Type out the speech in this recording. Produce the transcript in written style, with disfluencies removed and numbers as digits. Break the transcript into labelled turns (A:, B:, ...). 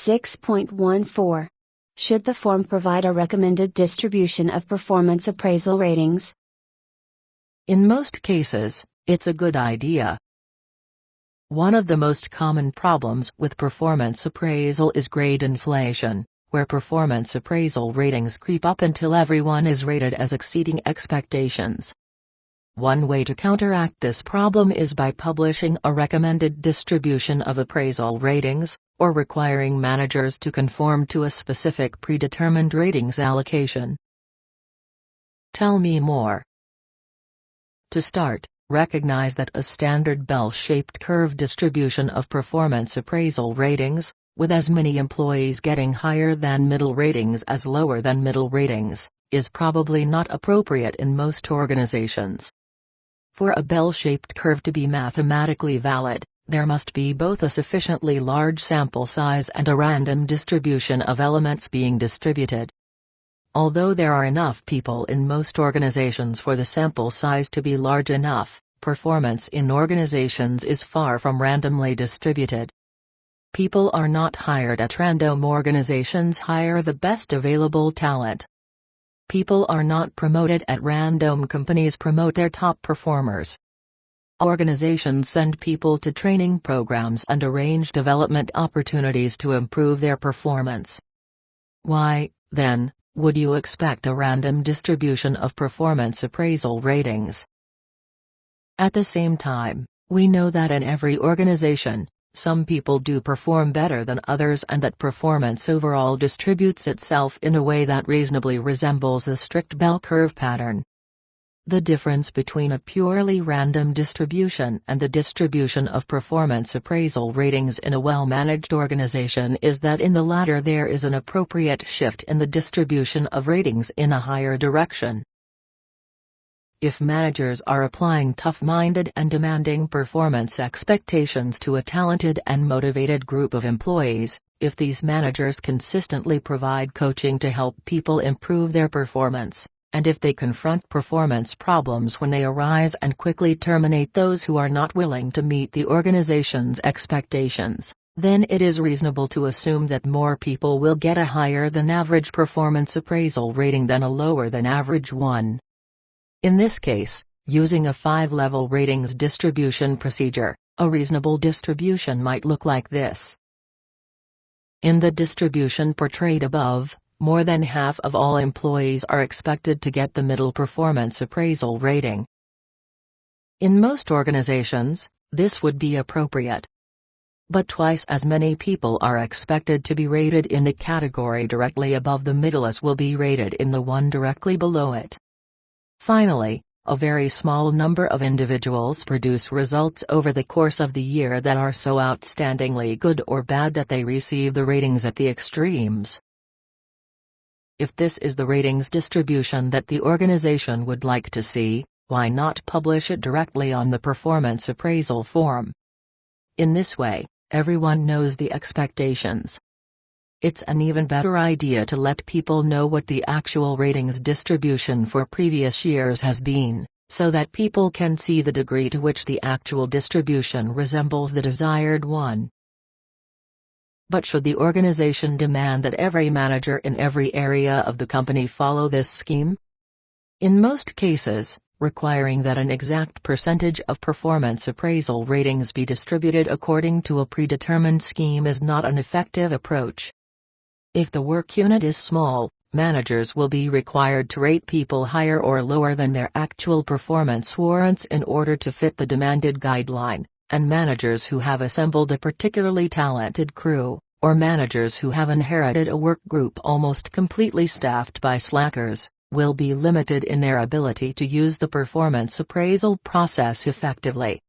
A: 6.14. Should the form provide a recommended distribution of performance appraisal ratings?
B: In most cases, it's a good idea. One of the most common problems with performance appraisal is grade inflation, where performance appraisal ratings creep up until everyone is rated as exceeding expectations. One way to counteract this problem is by publishing a recommended distribution of appraisal ratings, or requiring managers to conform to a specific predetermined ratings allocation. Tell me more. To start, recognize that a standard bell-shaped curve distribution of performance appraisal ratings, with as many employees getting higher than middle ratings as lower than middle ratings, is probably not appropriate in most organizations. For a bell-shaped curve to be mathematically valid, there must be both a sufficiently large sample size and a random distribution of elements being distributed. Although there are enough people in most organizations for the sample size to be large enough, performance in organizations is far from randomly distributed. People are not hired at random. Organizations hire the best available talent. People are not promoted at random. Companies promote their top performers. Organizations send people to training programs and arrange development opportunities to improve their performance. Why, then, would you expect a random distribution of performance appraisal ratings? At the same time, we know that in every organization, some people do perform better than others and that performance overall distributes itself in a way that reasonably resembles the strict bell curve pattern. The difference between a purely random distribution and the distribution of performance appraisal ratings in a well-managed organization is that in the latter there is an appropriate shift in the distribution of ratings in a higher direction. If managers are applying tough-minded and demanding performance expectations to a talented and motivated group of employees, if these managers consistently provide coaching to help people improve their performance, and if they confront performance problems when they arise and quickly terminate those who are not willing to meet the organization's expectations, then it is reasonable to assume that more people will get a higher-than-average performance appraisal rating than a lower-than-average one. In this case, using a 5-level ratings distribution procedure, a reasonable distribution might look like this. In the distribution portrayed above, more than half of all employees are expected to get the middle performance appraisal rating. In most organizations, this would be appropriate. But twice as many people are expected to be rated in the category directly above the middle as will be rated in the one directly below it. Finally, a very small number of individuals produce results over the course of the year that are so outstandingly good or bad that they receive the ratings at the extremes. If this is the ratings distribution that the organization would like to see, why not publish it directly on the performance appraisal form? In this way, everyone knows the expectations. It's an even better idea to let people know what the actual ratings distribution for previous years has been, so that people can see the degree to which the actual distribution resembles the desired one. But should the organization demand that every manager in every area of the company follow this scheme? In most cases, requiring that an exact percentage of performance appraisal ratings be distributed according to a predetermined scheme is not an effective approach. If the work unit is small, managers will be required to rate people higher or lower than their actual performance warrants in order to fit the demanded guideline, and managers who have assembled a particularly talented crew, or managers who have inherited a work group almost completely staffed by slackers, will be limited in their ability to use the performance appraisal process effectively.